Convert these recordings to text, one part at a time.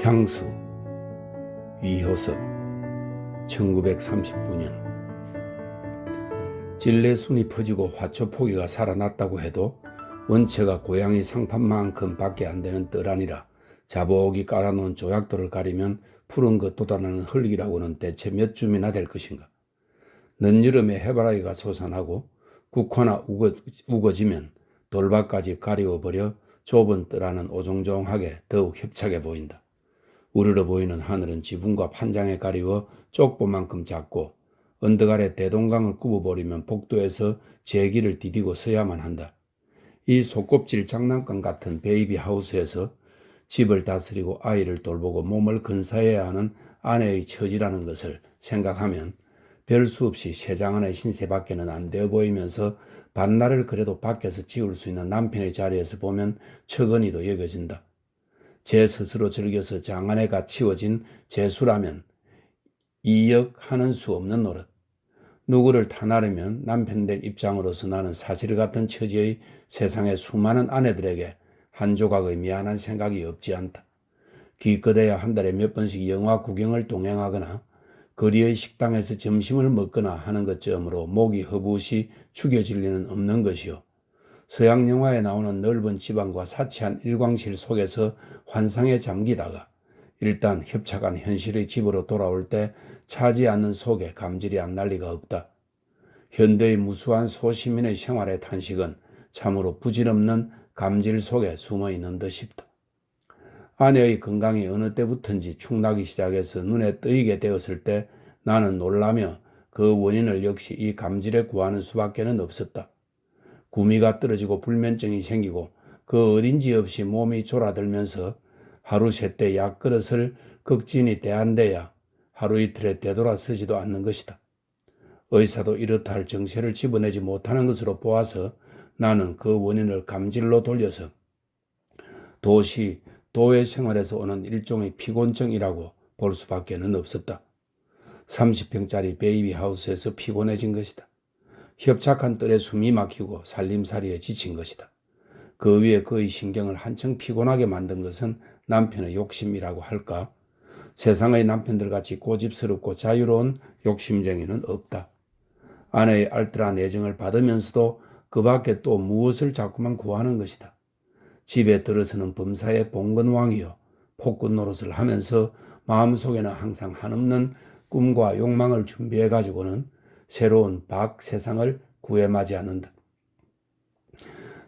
향수 이효섭 1939년 진래 순이 퍼지고 화초 포기가 살아났다고 해도 원체가 고양이 상판만큼 밖에 안 되는 뜰 아니라 자복이 깔아놓은 조약돌을 가리면 푸른 것 돋아나는 흙이라고는 대체 몇 줌이나 될 것인가. 늦여름에 해바라기가 솟아나고 국화나 우거지면 돌밭까지 가리워버려 좁은 뜰 안은 오종종하게 더욱 협착해 보인다. 우러러 보이는 하늘은 지붕과 판장에 가리워 쪽보만큼 작고 언덕 아래 대동강을 굽어버리면 복도에서 제기를 디디고 서야만 한다. 이 소꿉질 장난감 같은 베이비 하우스에서 집을 다스리고 아이를 돌보고 몸을 근사해야 하는 아내의 처지라는 것을 생각하면 별 수 없이 세장 안의 신세밖에는 안 되어 보이면서 반나를 그래도 밖에서 지울 수 있는 남편의 자리에서 보면 척언이도 여겨진다. 제 스스로 즐겨서 장안에가 치워진 재수라면 이역하는 수 없는 노릇. 누구를 탓하려면 남편 될 입장으로서 나는 사실 같은 처지의 세상의 수많은 아내들에게 한 조각의 미안한 생각이 없지 않다. 기껏해야 한 달에 몇 번씩 영화 구경을 동행하거나 거리의 식당에서 점심을 먹거나 하는 것쯤으로 목이 허부시 축여질 리는 없는 것이요. 서양 영화에 나오는 넓은 지방과 사치한 일광실 속에서 환상에 잠기다가 일단 협착한 현실의 집으로 돌아올 때 차지 않는 속에 감질이 안 날 리가 없다. 현대의 무수한 소시민의 생활의 탄식은 참으로 부질없는 감질 속에 숨어있는 듯 싶다. 아내의 건강이 어느 때부턴지 축나기 시작해서 눈에 뜨이게 되었을 때 나는 놀라며 그 원인을 역시 이 감질에 구하는 수밖에는 없었다. 구미가 떨어지고 불면증이 생기고 그 어딘지 없이 몸이 졸아들면서 하루 셋대 약그릇을 극진히 대한대야 하루 이틀에 되돌아서지도 않는 것이다. 의사도 이렇다 할 정체를 집어내지 못하는 것으로 보아서 나는 그 원인을 감질로 돌려서 도회 생활에서 오는 일종의 피곤증이라고 볼 수밖에는 없었다. 30평짜리 베이비 하우스에서 피곤해진 것이다. 협착한 뜰에 숨이 막히고 살림살이에 지친 것이다. 그 위에 그의 신경을 한층 피곤하게 만든 것은 남편의 욕심이라고 할까? 세상의 남편들같이 고집스럽고 자유로운 욕심쟁이는 없다. 아내의 알뜰한 애정을 받으면서도 그 밖에 또 무엇을 자꾸만 구하는 것이다. 집에 들어서는 범사의 봉건왕이요 폭군 노릇을 하면서 마음속에는 항상 한없는 꿈과 욕망을 준비해 가지고는 새로운 밖 세상을 구애맞이 않는다.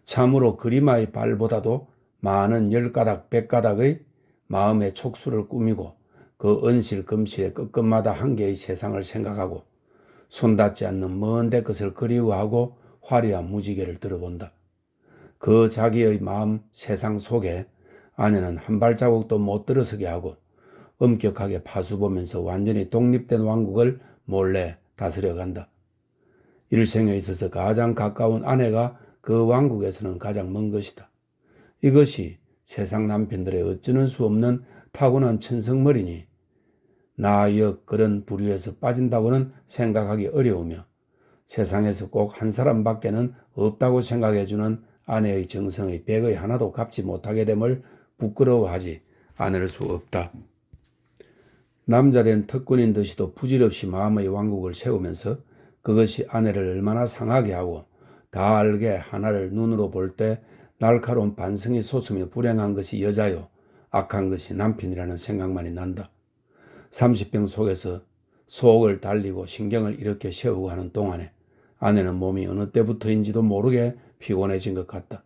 참으로 그리마의 발보다도 많은 10가닥 100가닥의 마음의 촉수를 꾸미고 그 은실금실의 끝끝마다 한 개의 세상을 생각하고 손닿지 않는 먼 데 것을 그리워하고 화려한 무지개를 들어본다. 그 자기의 마음 세상 속에 아내는 한 발자국도 못 들어서게 하고 엄격하게 파수보면서 완전히 독립된 왕국을 몰래 다스려간다. 일생에 있어서 가장 가까운 아내가 그 왕국에서는 가장 먼 것이다. 이것이 세상 남편들의 어쩌는 수 없는 타고난 천성머리니 나 역 그런 부류에서 빠진다고는 생각하기 어려우며 세상에서 꼭 한 사람밖에는 없다고 생각해주는 아내의 정성의 백의 하나도 갚지 못하게 됨을 부끄러워하지 않을 수 없다. 남자된 특권인 듯이도 부질없이 마음의 왕국을 세우면서 그것이 아내를 얼마나 상하게 하고 다 알게 하나를 눈으로 볼 때 날카로운 반성이 솟으며 불행한 것이 여자요 악한 것이 남편이라는 생각만이 난다. 30평 속에서 속을 달리고 신경을 이렇게 세우고 하는 동안에 아내는 몸이 어느 때부터인지도 모르게 피곤해진 것 같다.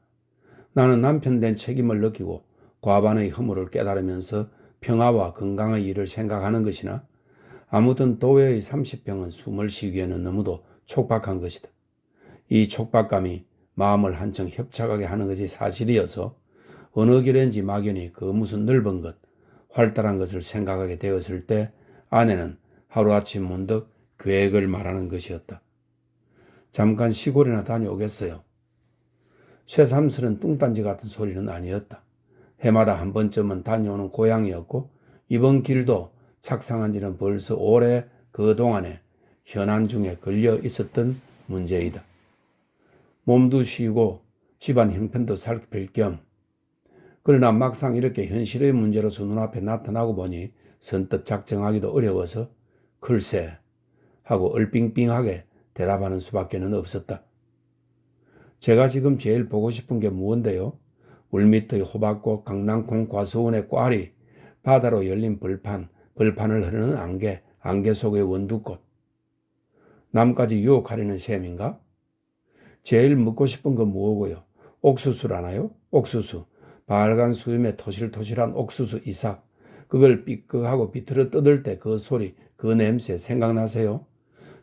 나는 남편 된 책임을 느끼고 과반의 허물을 깨달으면서 평화와 건강의 일을 생각하는 것이나 아무튼 도회의 30평은 숨을 쉬기에는 너무도 촉박한 것이다. 이 촉박감이 마음을 한층 협착하게 하는 것이 사실이어서 어느 길인지 막연히 그 무슨 넓은 것, 활달한 것을 생각하게 되었을 때 아내는 하루아침 문득 계획을 말하는 것이었다. 잠깐 시골이나 다녀오겠어요. 쇠삼스런 뚱딴지 같은 소리는 아니었다. 해마다 한 번쯤은 다녀오는 고향이었고 이번 길도 착상한 지는 벌써 오래 그동안에 현안 중에 걸려 있었던 문제이다. 몸도 쉬고 집안 형편도 살필 겸 그러나 막상 이렇게 현실의 문제로서 눈앞에 나타나고 보니 선뜻 작정하기도 어려워서 글쎄 하고 얼빙빙하게 대답하는 수밖에는 없었다. 제가 지금 제일 보고 싶은 게 무언데요? 울밑의 호박꽃, 강낭콩, 과수원의 꽈리, 바다로 열린 벌판, 벌판을 흐르는 안개, 안개 속의 원두꽃. 남까지 유혹하려는 셈인가? 제일 묻고 싶은 건 뭐고요? 옥수수라나요? 옥수수. 빨간 수염에 토실토실한 옥수수 이삭. 그걸 삐끗하고 비틀어 뜯을 때 그 소리, 그 냄새 생각나세요?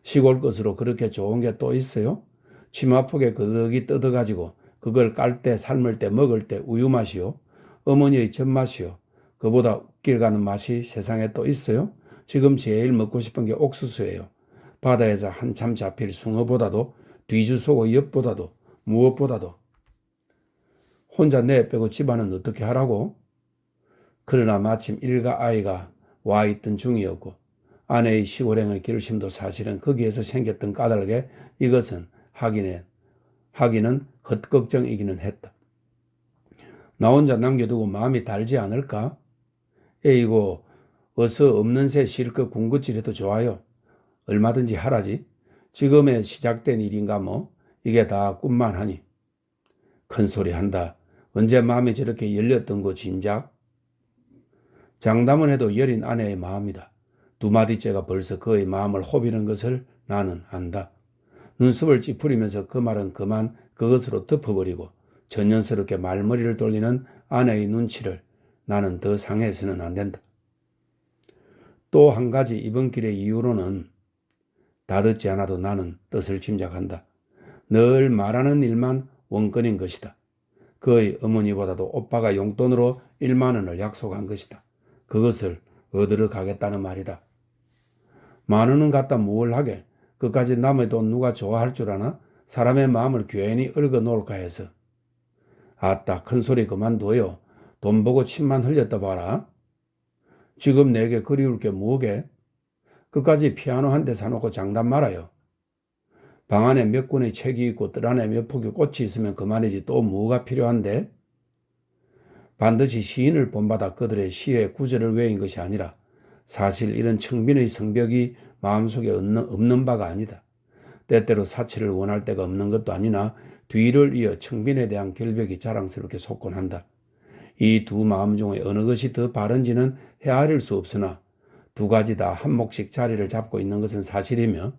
시골 것으로 그렇게 좋은 게 또 있어요? 치마폭에 그득이 뜯어가지고 그걸 깔 때, 삶을 때, 먹을 때 우유 맛이요? 어머니의 젖맛이요? 그보다 웃길 가는 맛이 세상에 또 있어요? 지금 제일 먹고 싶은 게 옥수수예요. 바다에서 한참 잡힐 숭어보다도 뒤주소고 엿보다도 무엇보다도. 혼자 내 빼고 집안은 어떻게 하라고? 그러나 마침 일가 아이가 와 있던 중이었고 아내의 시골행의 결심도 사실은 거기에서 생겼던 까닭에 이것은 하기는 헛걱정이기는 했다. 나 혼자 남겨두고 마음이 달지 않을까? 에이고 어서 없는 새 실컷 군것질해도 좋아요. 얼마든지 하라지. 지금에 시작된 일인가 뭐. 이게 다 꿈만 하니. 큰소리 한다. 언제 마음이 저렇게 열렸던 거 진작? 장담은 해도 여린 아내의 마음이다. 두 마디째가 벌써 그의 마음을 호비는 것을 나는 안다. 눈썹을 찌푸리면서 그 말은 그만 그것으로 덮어버리고 전연스럽게 말머리를 돌리는 아내의 눈치를 나는 더 상해서는 안 된다. 또 한 가지 이번 길의 이유로는 다 듣지 않아도 나는 뜻을 짐작한다. 늘 말하는 일만 원건인 것이다. 그의 어머니보다도 오빠가 용돈으로 1만 원을 약속한 것이다. 그것을 얻으러 가겠다는 말이다. 10,000원은 갖다 뭘 하게? 그까지 남의 돈 누가 좋아할 줄 아나? 사람의 마음을 괜히 얽어 놓을까 해서. 아따 큰소리 그만둬요. 돈 보고 침만 흘렸다 봐라. 지금 내게 그리울 게 뭐게? 그까지 피아노 한 대 사놓고 장담 말아요. 방 안에 몇 권의 책이 있고 뜰 안에 몇 폭의 꽃이 있으면 그만이지 또 뭐가 필요한데? 반드시 시인을 본받아 그들의 시의 구절을 외인 것이 아니라 사실 이런 청빈의 성벽이 마음속에 없는 바가 아니다. 때때로 사치를 원할 때가 없는 것도 아니나 뒤를 이어 청빈에 대한 결벽이 자랑스럽게 솟곤 한다. 이 두 마음 중에 어느 것이 더 바른지는 헤아릴 수 없으나 두 가지 다 한 몫씩 자리를 잡고 있는 것은 사실이며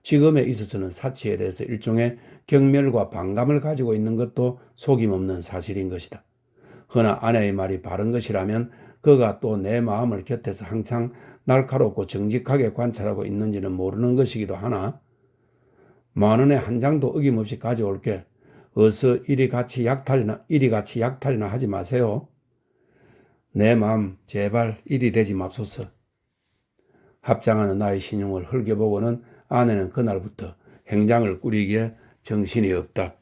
지금에 있어서는 사치에 대해서 일종의 경멸과 반감을 가지고 있는 것도 속임없는 사실인 것이다. 허나 아내의 말이 바른 것이라면 그가 또 내 마음을 곁에서 항상 날카롭고 정직하게 관찰하고 있는지는 모르는 것이기도 하나 10,000원에 한 장도 어김없이 가져올게. 어서 이리 같이 약탈이나 하지 마세요. 내 마음 제발 이리 되지 맙소서. 합장하는 나의 신용을 흘겨보고는 아내는 그날부터 행장을 꾸리기에 정신이 없다.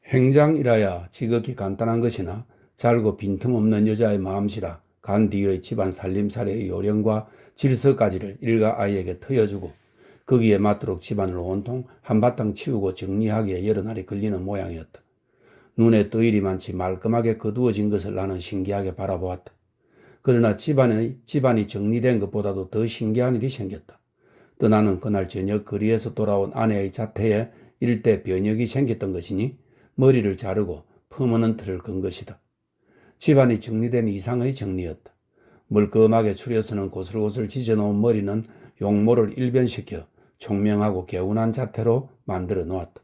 행장이라야 지극히 간단한 것이나 잘고 빈틈없는 여자의 마음씨라 간 뒤의 집안 살림살이의 요령과 질서까지를 일가 아이에게 터여주고 거기에 맞도록 집안을 온통 한바탕 치우고 정리하기에 여러 날이 걸리는 모양이었다. 눈에 떠일이 많지 말끔하게 거두어진 것을 나는 신기하게 바라보았다. 그러나 집안이 정리된 것보다도 더 신기한 일이 생겼다. 떠나는 그날 저녁 거리에서 돌아온 아내의 자태에 일대 변혁이 생겼던 것이니 머리를 자르고 퍼머넌트를 건 것이다. 집안이 정리된 이상의 정리였다. 멀끔하게 추려서는 고슬고슬 찢어놓은 머리는 용모를 일변시켜 총명하고 개운한 자태로 만들어 놓았다.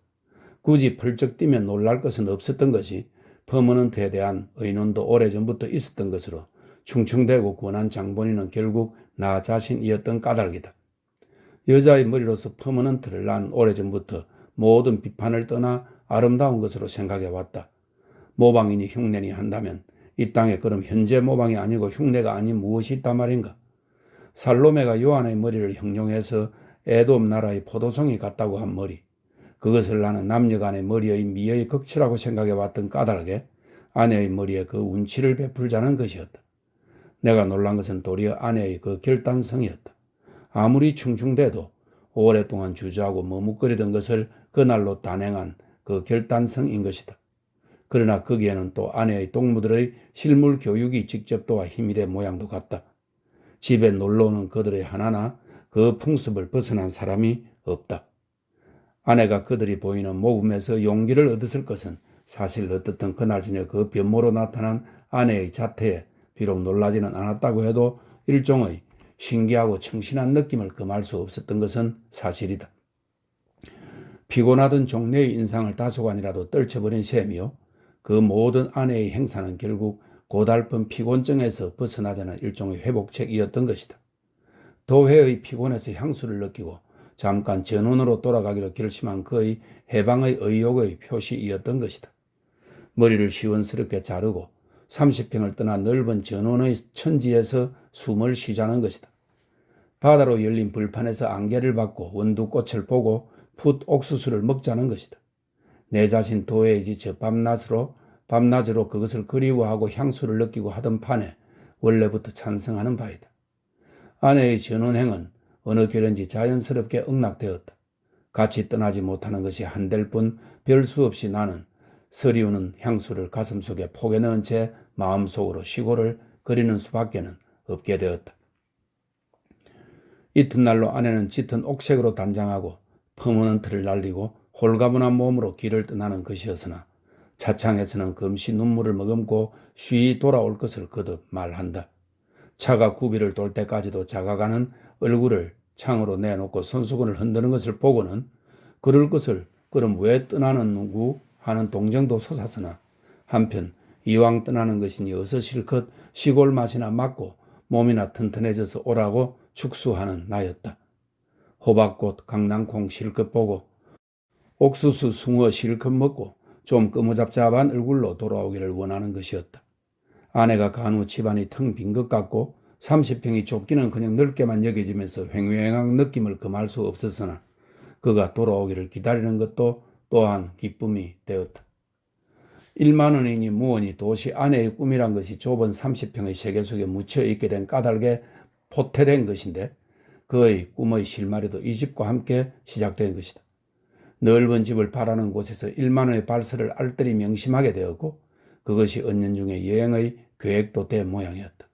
굳이 펄쩍 뛰면 놀랄 것은 없었던 것이 퍼머넌트에 대한 의논도 오래전부터 있었던 것으로 충충대고 권한 장본인은 결국 나 자신이었던 까닭이다. 여자의 머리로서 퍼머넌트를 난 오래전부터 모든 비판을 떠나 아름다운 것으로 생각해왔다. 모방이니 흉내니 한다면 이 땅에 그럼 현재 모방이 아니고 흉내가 아닌 무엇이 있단 말인가? 살로메가 요한의 머리를 형용해서 에돔 나라의 포도송이 같다고 한 머리. 그것을 나는 남녀간의 머리의 미의 극치라고 생각해왔던 까닭에 아내의 머리에 그 운치를 베풀자는 것이었다. 내가 놀란 것은 도리어 아내의 그 결단성이었다. 아무리 충충대도 오랫동안 주저하고 머뭇거리던 것을 그날로 단행한 그 결단성인 것이다. 그러나 거기에는 또 아내의 동무들의 실물 교육이 직접 도와 힘이 된 모양도 같다. 집에 놀러오는 그들의 하나나 그 풍습을 벗어난 사람이 없다. 아내가 그들이 보이는 모범에서 용기를 얻었을 것은 사실 어떻든 그날 저녁 그 변모로 나타난 아내의 자태에 비록 놀라지는 않았다고 해도 일종의 신기하고 청신한 느낌을 금할 수 없었던 것은 사실이다. 피곤하던 종래의 인상을 다소간이라도 떨쳐버린 셈이요. 그 모든 아내의 행사는 결국 고달픈 피곤증에서 벗어나자는 일종의 회복책이었던 것이다. 도회의 피곤에서 향수를 느끼고 잠깐 전원으로 돌아가기로 결심한 그의 해방의 의욕의 표시이었던 것이다. 머리를 시원스럽게 자르고 30평을 떠나 넓은 전원의 천지에서 숨을 쉬자는 것이다. 바다로 열린 불판에서 안개를 받고 원두꽃을 보고 풋 옥수수를 먹자는 것이다. 내 자신 도회에 지쳐 밤낮으로 그것을 그리워하고 향수를 느끼고 하던 판에 원래부터 찬성하는 바이다. 아내의 전원행은 어느 결인지 자연스럽게 응낙되었다. 같이 떠나지 못하는 것이 한될 뿐 별 수 없이 나는 서리우는 향수를 가슴속에 포개 넣은 채 마음속으로 시골을 그리는 수밖에는 없게 되었다. 이튿날로 아내는 짙은 옥색으로 단장하고 퍼머넌트를 날리고 홀가분한 몸으로 길을 떠나는 것이었으나 차창에서는 금시 눈물을 머금고 쉬이 돌아올 것을 거듭 말한다. 차가 구비를 돌 때까지도 자가가는 얼굴을 창으로 내놓고 손수건을 흔드는 것을 보고는 그럴 것을 그럼 왜 떠나는 누구 하는 동정도 솟았으나 한편 이왕 떠나는 것이니 어서 실컷 시골 맛이나 맞고 몸이나 튼튼해져서 오라고 축수하는 나였다. 호박꽃, 강낭콩 실컷 보고 옥수수, 숭어 실컷 먹고 좀 끄무잡잡한 얼굴로 돌아오기를 원하는 것이었다. 아내가 간후 집안이 텅 빈 것 같고 30평이 좁기는 그냥 넓게만 여겨지면서 횡행한 느낌을 금할 수 없었으나 그가 돌아오기를 기다리는 것도 또한 기쁨이 되었다. 1만 원이니 무언이 도시 아내의 꿈이란 것이 좁은 30평의 세계 속에 묻혀 있게 된 까닭에 포태된 것인데 그의 꿈의 실마리도 이 집과 함께 시작된 것이다. 넓은 집을 바라는 곳에서 1만 원의 발설을 알뜰히 명심하게 되었고 그것이 은연중에 여행의 계획도 된 모양이었다.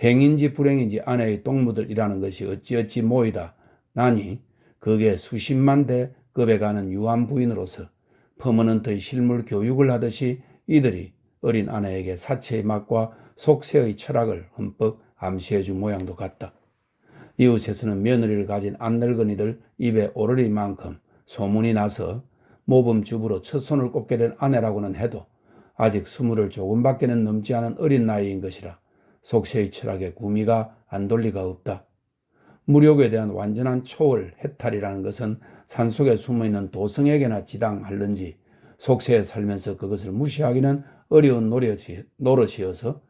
행인지 불행인지 아내의 동무들이라는 것이 어찌어찌 모이다 나니 그게 수십만 대 급에 가는 유한 부인으로서 퍼머넌트의 실물 교육을 하듯이 이들이 어린 아내에게 사체의 맛과 속세의 철학을 흠뻑 암시해준 모양도 같다. 이웃에서는 며느리를 가진 안늙은이들 입에 오르리만큼 소문이 나서 모범주부로 첫 손을 꼽게 된 아내라고는 해도 아직 20을 조금밖에는 넘지 않은 어린 나이인 것이라 속세의 철학에 구미가 안 돌 리가 없다. 무력에 대한 완전한 초월, 해탈이라는 것은 산속에 숨어있는 도성에게나 지당할는지 속세에 살면서 그것을 무시하기는 어려운 노릇이어서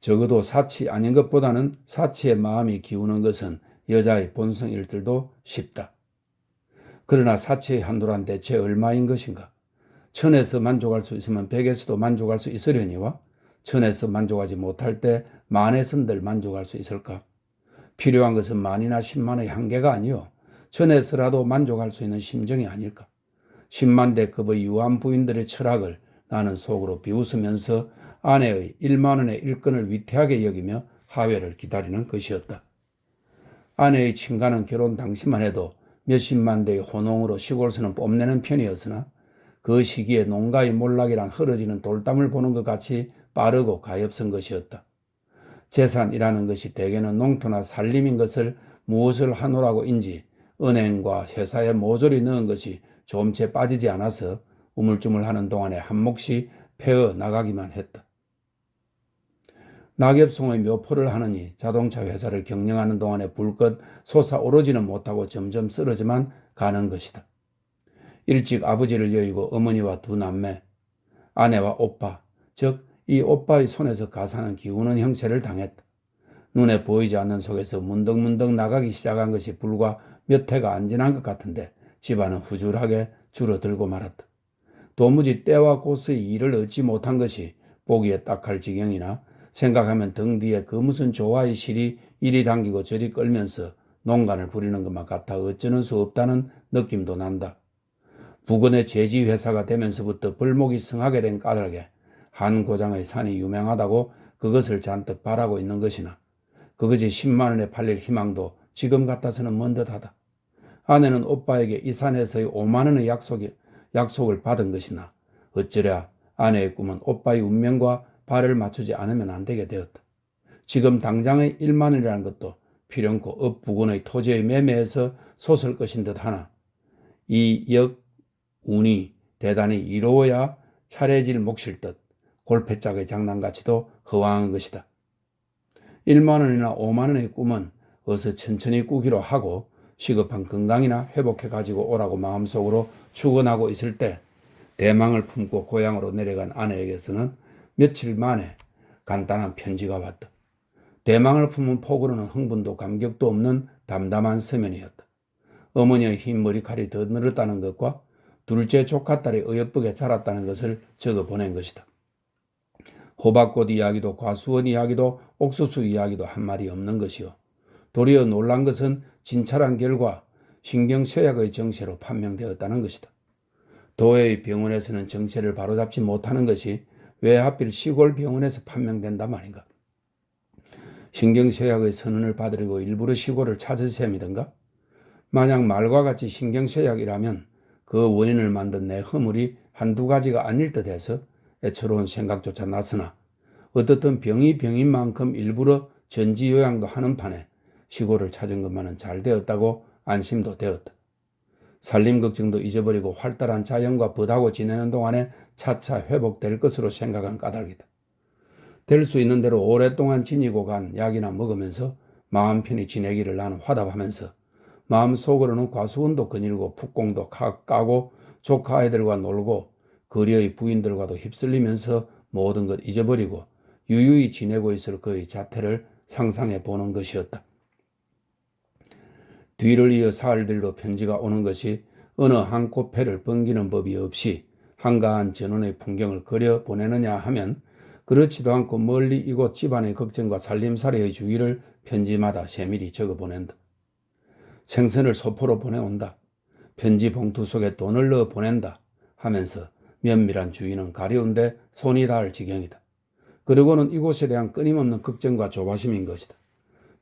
적어도 사치 아닌 것보다는 사치의 마음이 기우는 것은 여자의 본성일 들도 쉽다. 그러나 사치의 한도란 대체 얼마인 것인가? 천에서 만족할 수 있으면 백에서도 만족할 수 있으려니와 천에서 만족하지 못할 때 만에선들 만족할 수 있을까? 필요한 것은 만이나 10만의 한계가 아니요 천에서라도 만족할 수 있는 심정이 아닐까? 10만 대급의 유한 부인들의 철학을 나는 속으로 비웃으면서 아내의 1만 원의 일건을 위태하게 여기며 하회를 기다리는 것이었다. 아내의 친가는 결혼 당시만 해도 몇십만 대의 혼홍으로 시골서는 뽐내는 편이었으나 그 시기에 농가의 몰락이란 흐러지는 돌담을 보는 것 같이 빠르고 가엾은 것이었다. 재산이라는 것이 대개는 농토나 살림인 것을 무엇을 하노라고인지 은행과 회사에 모조리 넣은 것이 좀채 빠지지 않아서 우물쭈물하는 동안에 한 몫이 패어 나가기만 했다. 낙엽송의 묘포를 하느니 자동차 회사를 경영하는 동안에 불껏 솟아오르지는 못하고 점점 쓰러져만 가는 것이다. 일찍 아버지를 여의고 어머니와 두 남매, 아내와 오빠, 즉 이 오빠의 손에서 가사는 기우는 형체를 당했다. 눈에 보이지 않는 속에서 문득문득 나가기 시작한 것이 불과 몇 해가 안 지난 것 같은데 집안은 후줄하게 줄어들고 말았다. 도무지 때와 고스의 일을 얻지 못한 것이 보기에 딱할 지경이나 생각하면 등 뒤에 그 무슨 조화의 실이 이리 당기고 저리 끌면서 농간을 부리는 것만 같아 어쩌는 수 없다는 느낌도 난다. 부근의 제지회사가 되면서부터 벌목이 성하게 된 까닭에 한 고장의 산이 유명하다고 그것을 잔뜩 바라고 있는 것이나 그것이 10만 원에 팔릴 희망도 지금 같아서는 먼 듯하다. 아내는 오빠에게 이 산에서의 5만 원의 약속을 받은 것이나 어쩌랴 아내의 꿈은 오빠의 운명과 발을 맞추지 않으면 안 되게 되었다. 지금 당장의 1만 원이라는 것도 필연코 업 부근의 토지의 매매에서 솟을 것인 듯 하나 이 역운이 대단히 이로워야 차례질 몫일 듯 골패짝의 장난같이도 허황한 것이다. 1만 원이나 5만 원의 꿈은 어서 천천히 꾸기로 하고 시급한 건강이나 회복해 가지고 오라고 마음속으로 축원하고 있을 때 대망을 품고 고향으로 내려간 아내에게서는 며칠 만에 간단한 편지가 왔다. 대망을 품은 폭으로는 흥분도 감격도 없는 담담한 서면이었다. 어머니의 흰 머리칼이 더 늘었다는 것과 둘째 조카딸이 어여쁘게 자랐다는 것을 적어 보낸 것이다. 호박꽃 이야기도 과수원 이야기도 옥수수 이야기도 한 말이 없는 것이요. 도리어 놀란 것은 진찰한 결과 신경쇠약의 정세로 판명되었다는 것이다. 도의 병원에서는 정세를 바로잡지 못하는 것이 왜 하필 시골 병원에서 판명된단 말인가? 신경쇠약의 선언을 받으려고 일부러 시골을 찾을 셈이던가? 만약 말과 같이 신경쇠약이라면 그 원인을 만든 내 허물이 한두 가지가 아닐 듯해서 애처로운 생각조차 났으나 어떻든 병이 병인 만큼 일부러 전지요양도 하는 판에 시골을 찾은 것만은 잘 되었다고 안심도 되었다. 살림 걱정도 잊어버리고 활달한 자연과 벗하고 지내는 동안에 차차 회복될 것으로 생각한 까닭이다. 될 수 있는 대로 오랫동안 지니고 간 약이나 먹으면서 마음 편히 지내기를 나는 화답하면서 마음속으로는 과수원도 거닐고 푹공도 까고 조카 아이들과 놀고 거리의 부인들과도 휩쓸리면서 모든 것 잊어버리고 유유히 지내고 있을 그의 자태를 상상해 보는 것이었다. 뒤를 이어 사흘들도 편지가 오는 것이 어느 한 코페를 번기는 법이 없이 한가한 전원의 풍경을 그려 보내느냐 하면 그렇지도 않고 멀리 이곳 집안의 걱정과 살림살이의 주기를 편지마다 세밀히 적어 보낸다. 생선을 소포로 보내온다. 편지 봉투 속에 돈을 넣어 보낸다 하면서 면밀한 주의는 가려운데 손이 닿을 지경이다. 그리고는 이곳에 대한 끊임없는 걱정과 조바심인 것이다.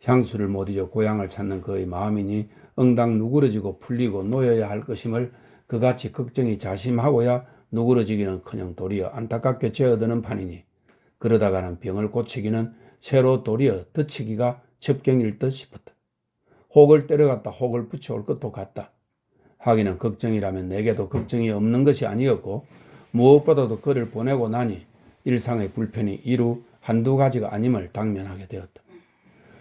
향수를 못 잊어 고향을 찾는 그의 마음이니 응당 누그러지고 풀리고 놓여야 할 것임을 그같이 걱정이 자심하고야 누그러지기는커녕 도리어 안타깝게 죄어드는 판이니 그러다가는 병을 고치기는 새로 도리어 덧치기가 접경일 듯 싶었다. 혹을 때려갔다 혹을 붙여올 것도 같다. 하기는 걱정이라면 내게도 걱정이 없는 것이 아니었고 무엇보다도 그를 보내고 나니 일상의 불편이 이루 한두 가지가 아님을 당면하게 되었다.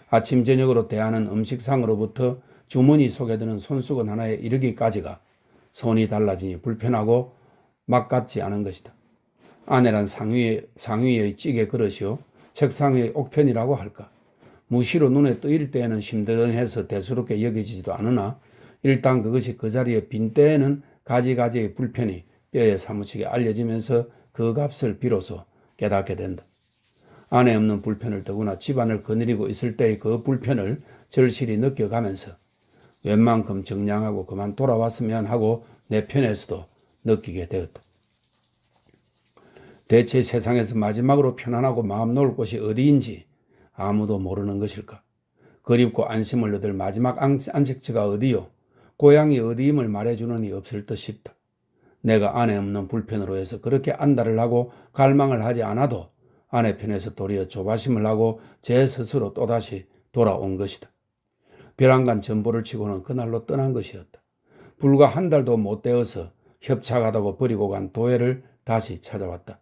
아침 저녁으로 대하는 음식상으로부터 주머니 속에 드는 손수건 하나에 이르기까지가 손이 달라지니 불편하고 막 같지 않은 것이다. 아내란 상위의 찌개 그릇이요 책상 위의 옥편이라고 할까. 무시로 눈에 뜨일 때에는 심드렁해서 대수롭게 여겨지지도 않으나 일단 그것이 그 자리에 빈 때에는 가지가지의 불편이 뼈에 사무치게 알려지면서 그 값을 비로소 깨닫게 된다. 아내 없는 불편을 더구나 집안을 거느리고 있을 때의 그 불편을 절실히 느껴가면서 웬만큼 정량하고 그만 돌아왔으면 하고 내 편에서도 느끼게 되었다. 대체 세상에서 마지막으로 편안하고 마음 놓을 곳이 어디인지 아무도 모르는 것일까? 그립고 안심을 얻을 마지막 안식처가 어디요? 고향이 어디임을 말해주는 이 없을 듯 싶다. 내가 아내 없는 불편으로 해서 그렇게 안달을 하고 갈망을 하지 않아도 아내 편에서 도리어 조바심을 하고 제 스스로 또다시 돌아온 것이다. 벼랑간 전보를 치고는 그날로 떠난 것이었다. 불과 한 달도 못 되어서 협착하다고 버리고 간 도예를 다시 찾아왔다.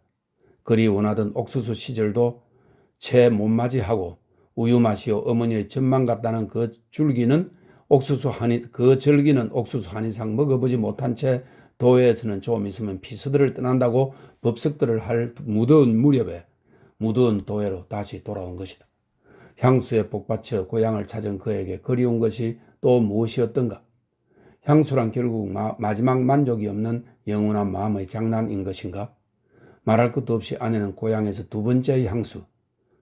그리 원하던 옥수수 시절도 채 못 맞이하고 우유 맛이요 어머니의 젖만 같다는 그 줄기는 옥수수 한 이상 먹어보지 못한 채 도회에서는 좀 있으면 피서들을 떠난다고 법석들을 할 무더운 무렵에 무더운 도회로 다시 돌아온 것이다. 향수에 복받쳐 고향을 찾은 그에게 그리운 것이 또 무엇이었던가? 향수란 결국 마지막 만족이 없는 영원한 마음의 장난인 것인가? 말할 것도 없이 아내는 고향에서 두 번째의 향수,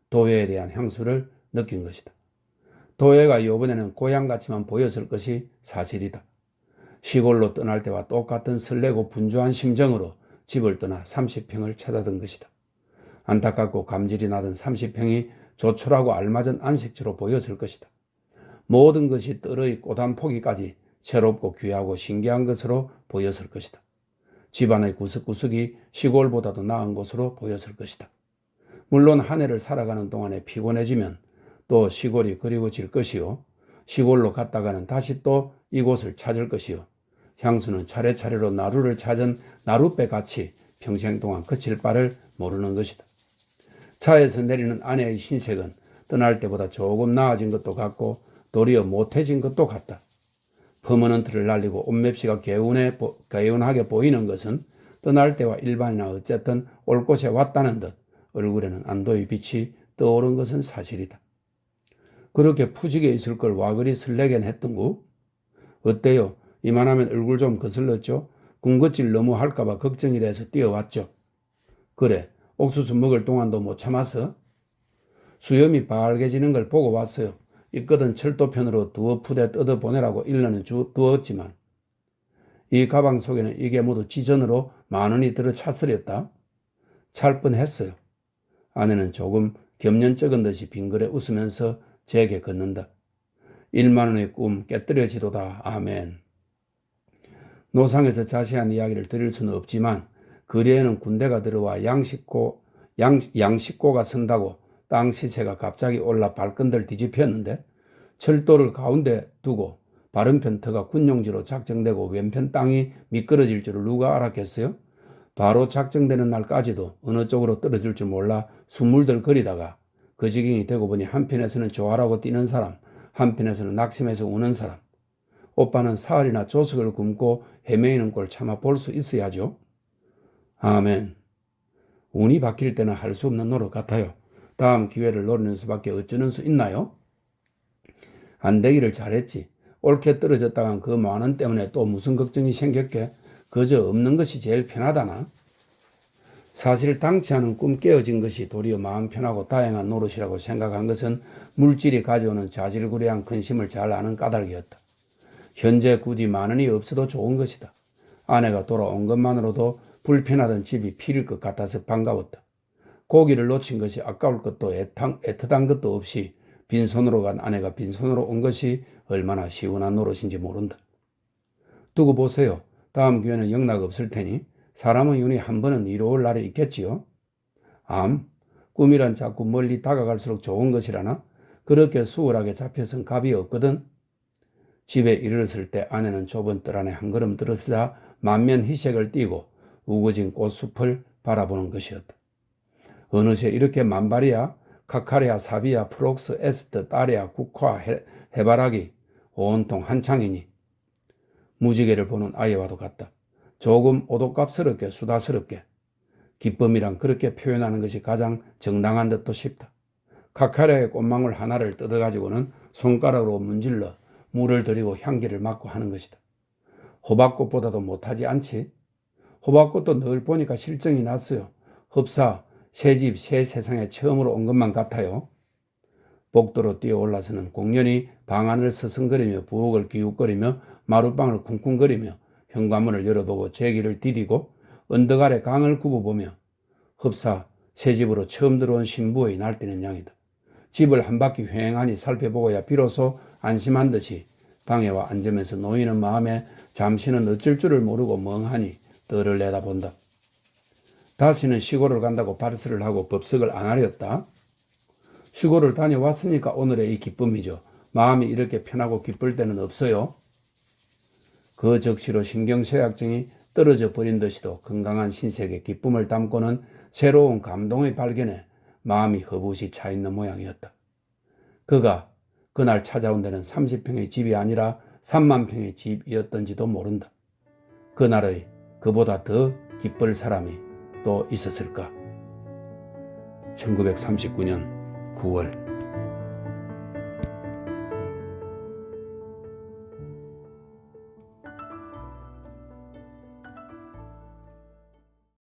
도회에 대한 향수를 느낀 것이다. 도회가 이번에는 고향같이만 보였을 것이 사실이다. 시골로 떠날 때와 똑같은 설레고 분주한 심정으로 집을 떠나 30평을 찾아든 것이다. 안타깝고 감질이 나던 30평이 조촐하고 알맞은 안식처로 보였을 것이다. 모든 것이 떨어의 꽃한 포기까지 새롭고 귀하고 신기한 것으로 보였을 것이다. 집안의 구석구석이 시골보다도 나은 곳으로 보였을 것이다. 물론 한 해를 살아가는 동안에 피곤해지면 또 시골이 그리워질 것이요. 시골로 갔다가는 다시 또 이곳을 찾을 것이요. 향수는 차례차례로 나루를 찾은 나룻배같이 평생 동안 그칠 바를 모르는 것이다. 차에서 내리는 아내의 신색은 떠날 때보다 조금 나아진 것도 같고 도리어 못해진 것도 같다. 퍼머넌트를 날리고 옷맵시가 개운하게 보이는 것은 떠날 때와 일반이나 어쨌든 올 곳에 왔다는 듯 얼굴에는 안도의 빛이 떠오른 것은 사실이다. 그렇게 푸지게 있을 걸 와 그리 설레긴 했던구? 어때요? 이만하면 얼굴 좀 거슬렀죠? 군것질 너무 할까봐 걱정이 돼서 뛰어왔죠. 그래, 옥수수 먹을 동안도 못 참았어? 수염이 빨개지는 걸 보고 왔어요. 있거든 철도편으로 두어 푸대 뜯어보내라고 일러는 두었지만 이 가방 속에는 이게 모두 지전으로 10,000원이 들어 찼으렸다. 찰 뻔했어요. 아내는 조금 겸연쩍은 듯이 빙그레 웃으면서 제게 걷는다. 10,000원의 꿈 깨뜨려지도다. 아멘. 노상에서 자세한 이야기를 드릴 수는 없지만 거리에는 군대가 들어와 양식고가 선다고 땅 시세가 갑자기 올라 발끈들 뒤집혔는데 철도를 가운데 두고 바른편 터가 군용지로 작정되고 왼편 땅이 미끄러질 줄을 누가 알았겠어요? 바로 작정되는 날까지도 어느 쪽으로 떨어질 줄 몰라 숨물들거리다가 그 지경이 되고 보니 한편에서는 좋아라고 뛰는 사람, 한편에서는 낙심해서 우는 사람. 오빠는 사흘이나 조석을 굶고 헤매이는 꼴 차마 볼 수 있어야죠. 아멘. 운이 바뀔 때는 할 수 없는 노릇 같아요. 다음 기회를 노리는 수밖에 어쩌는 수 있나요? 안 되기를 잘했지. 옳게 떨어졌다간 그 10,000원 때문에 또 무슨 걱정이 생겼게? 그저 없는 것이 제일 편하다나? 사실 당치 않은 꿈 깨어진 것이 도리어 마음 편하고 다행한 노릇이라고 생각한 것은 물질이 가져오는 자질구레한 근심을 잘 아는 까닭이었다. 현재 굳이 10,000원이 없어도 좋은 것이다. 아내가 돌아온 것만으로도 불편하던 집이 필일 것 같아서 반가웠다. 고기를 놓친 것이 아까울 것도 애틋한 것도 없이 빈손으로 간 아내가 빈손으로 온 것이 얼마나 시원한 노릇인지 모른다. 두고 보세요. 다음 기회는 영락 없을 테니 사람의 운이 한 번은 이로울 날이 있겠지요. 꿈이란 자꾸 멀리 다가갈수록 좋은 것이라나? 그렇게 수월하게 잡혀선 값이 없거든. 집에 이르렀을 때 아내는 좁은 뜰 안에 한 걸음 들어서자 만면 희색을 띠고 우거진 꽃숲을 바라보는 것이었다. 어느새 이렇게 만발이야, 카카레아, 사비야, 프록스, 에스트, 따레아, 국화, 해바라기 온통 한창이니 무지개를 보는 아이와도 같다. 조금 오독갑스럽게 수다스럽게 기쁨이란 그렇게 표현하는 것이 가장 정당한 듯도 싶다. 카카레아의 꽃망울 하나를 뜯어가지고는 손가락으로 문질러 물을 들이고 향기를 맡고 하는 것이다. 호박꽃보다도 못하지 않지? 호박꽃도 늘 보니까 실정이 났어요. 흡사, 새 집, 새 세상에 처음으로 온 것만 같아요. 복도로 뛰어올라서는 공연히 방 안을 서성거리며 부엌을 기웃거리며 마룻방을 쿵쿵거리며 현관문을 열어보고 제기를 디디고 언덕 아래 강을 굽어보며 흡사, 새 집으로 처음 들어온 신부의 날뛰는 양이다. 집을 한 바퀴 휑하니 살펴보고야 비로소 안심한 듯이 방에 와 앉으면서 놓이는 마음에 잠시는 어쩔 줄을 모르고 멍하니 뜰을 내다본다. 다시는 시골을 간다고 발설을 하고 법석을 안 하렸다. 시골을 다녀왔으니까 오늘의 이 기쁨이죠. 마음이 이렇게 편하고 기쁠 때는 없어요. 그 적시로 신경쇠약증이 떨어져 버린 듯이도 건강한 신세계 기쁨을 담고는 새로운 감동의 발견에 마음이 허붓이 차 있는 모양이었다. 그가 그날 찾아온 데는 30평의 집이 아니라 30,000평의 집이었던지도 모른다. 그날의 그보다 더 기쁠 사람이 또 있었을까? 1939년 9월